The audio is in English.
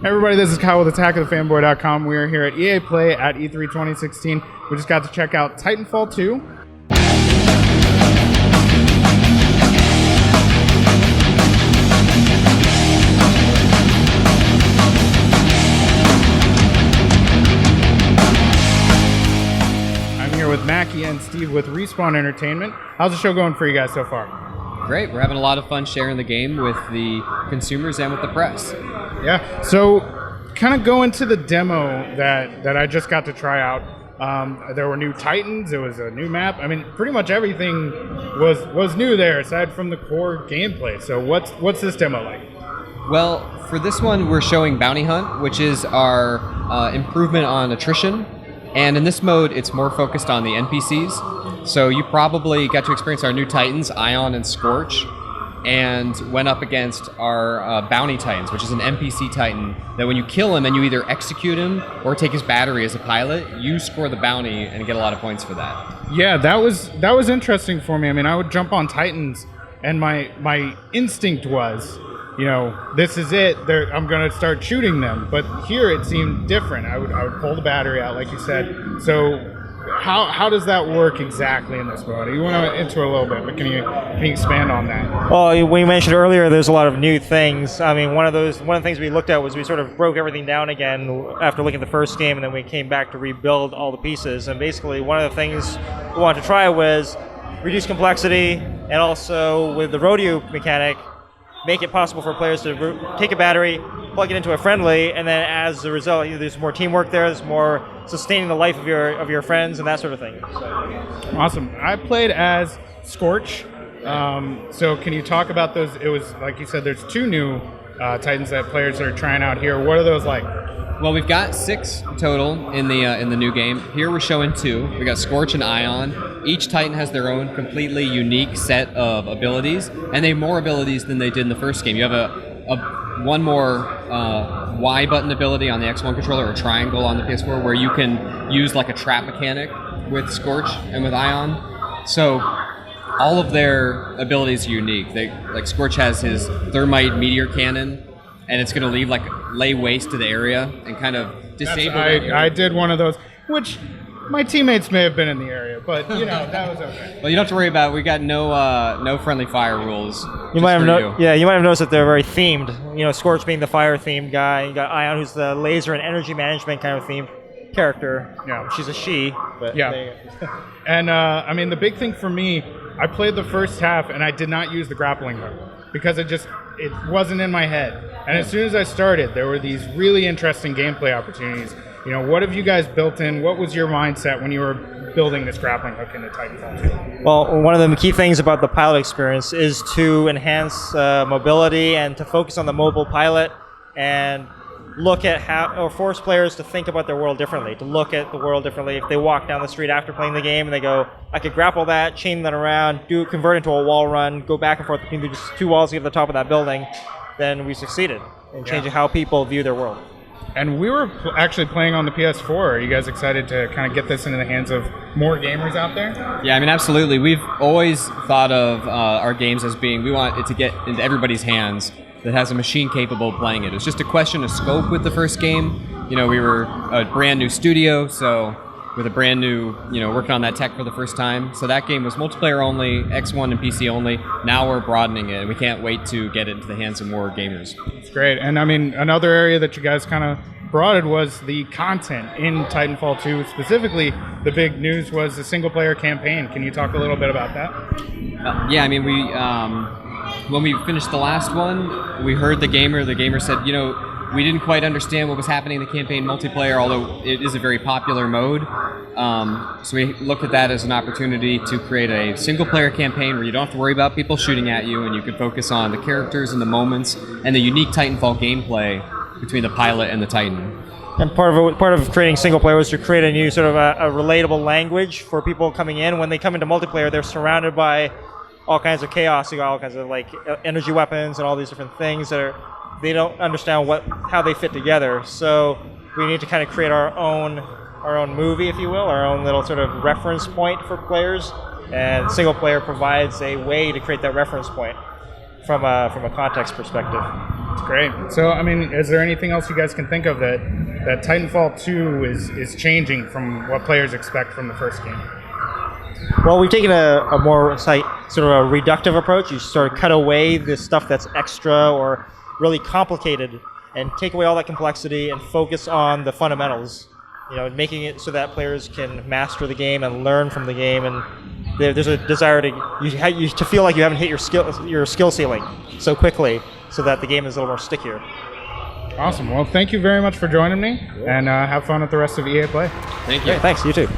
Hey everybody, this is Kyle with AttackOfTheFanboy.com. We are here at EA Play at E3 2016. We just got to check out Titanfall 2. I'm here with Mackie and Steve with Respawn Entertainment. How's the show going for you guys so far? Great. We're having a lot of fun sharing the game with the consumers and with the press. Yeah, so kind of go into the demo that I just got to try out. There were new Titans, it was a new map. I mean, pretty much everything was new there aside from the core gameplay. So what's this demo like? Well, for this one, we're showing Bounty Hunt, which is our improvement on attrition. And in this mode, it's more focused on the NPCs. So you probably got to experience our new Titans, Ion and Scorch, and went up against our Bounty Titans, which is an NPC Titan that when you kill him and you either execute him or take his battery as a pilot, you score the bounty and get a lot of points for that. Yeah, that was interesting for me. I mean, I would jump on Titans, and my instinct was, you know, this is it. I'm going to start shooting them. But here it seemed different. I would pull the battery out, like you said. So how does that work exactly in this mode? You went into it a little bit, but can you expand on that? Well, we mentioned earlier there's a lot of new things. I mean, one of the things we looked at was we sort of broke everything down again after looking at the first game, and then we came back to rebuild all the pieces. And basically, one of the things we wanted to try was reduce complexity, and also with the rodeo mechanic, make it possible for players to take a battery, plug it into a friendly, and then as a result, there's more teamwork there, there's more sustaining the life of your friends and that sort of thing. So. Awesome. I played as Scorch. So can you talk about those? It was, like you said, there's two new Titans that players are trying out here. What are those like? Well, we've got 6 total in the new game. Here we're showing 2. We got Scorch and Ion. Each Titan has their own completely unique set of abilities, and they have more abilities than they did in the first game. You have one more Y button ability on the X1 controller, or triangle on the PS4, where you can use like a trap mechanic with Scorch and with Ion. So all of their abilities are unique. Like Scorch has his thermite meteor cannon, and it's going to lay waste to the area and kind of disable it. I did one of those, which my teammates may have been in the area, but you know, that was okay. Well, you don't have to worry about it. We got no friendly fire rules. You might have noticed that they're very themed. You know, Scorch being the fire themed guy. You got Ion, who's the laser and energy management kind of themed character. Yeah, she's a she. But yeah. And I mean, the big thing for me, I played the first half and I did not use the grappling hook because it wasn't in my head. And as soon as I started, there were these really interesting gameplay opportunities. You know, what have you guys built in? What was your mindset when you were building this grappling hook into Titanfall 2? Well, one of the key things about the pilot experience is to enhance mobility and to focus on the mobile pilot and look at or force players to think about their world differently, to look at the world differently. If they walk down the street after playing the game and they go, I could grapple that, chain that around, convert into a wall run, go back and forth between the 2 walls to get to the top of that building, then we succeeded in changing how people view their world. And we were actually playing on the PS4. Are you guys excited to kind of get this into the hands of more gamers out there? Yeah, I mean, absolutely. We've always thought of our games as being, we want it to get into everybody's hands that has a machine capable of playing it. It's just a question of scope with the first game. You know, we were a brand new studio, so with a brand new, working on that tech for the first time. So that game was multiplayer only, X1 and PC only. Now we're broadening it, and we can't wait to get it into the hands of more gamers. It's great. And I mean, another area that you guys kind of broadened was the content in Titanfall 2. Specifically, the big news was the single-player campaign. Can you talk a little bit about that? Yeah, I mean, when we finished the last one, we heard the gamer. The gamer said, we didn't quite understand what was happening in the campaign multiplayer, although it is a very popular mode. So we looked at that as an opportunity to create a single-player campaign where you don't have to worry about people shooting at you, and you can focus on the characters and the moments and the unique Titanfall gameplay between the pilot and the Titan. And part of creating single player was to create a new sort of a relatable language for people coming in. When they come into multiplayer, they're surrounded by all kinds of chaos. You got all kinds of like energy weapons and all these different things that they don't understand how they fit together. So we need to kind of create our own movie, if you will, our own little sort of reference point for players. And single player provides a way to create that reference point from a context perspective. Great. So, I mean, is there anything else you guys can think of that Titanfall 2 is changing from what players expect from the first game? Well, we've taken a more sort of a reductive approach. You sort of cut away the stuff that's extra or really complicated and take away all that complexity and focus on the fundamentals. Making it so that players can master the game and learn from the game, and there's a desire to feel like you haven't hit your skill ceiling so quickly, so that the game is a little more stickier. Awesome. Well, thank you very much for joining me, and have fun with the rest of EA Play. Thank you. Great, thanks. You too.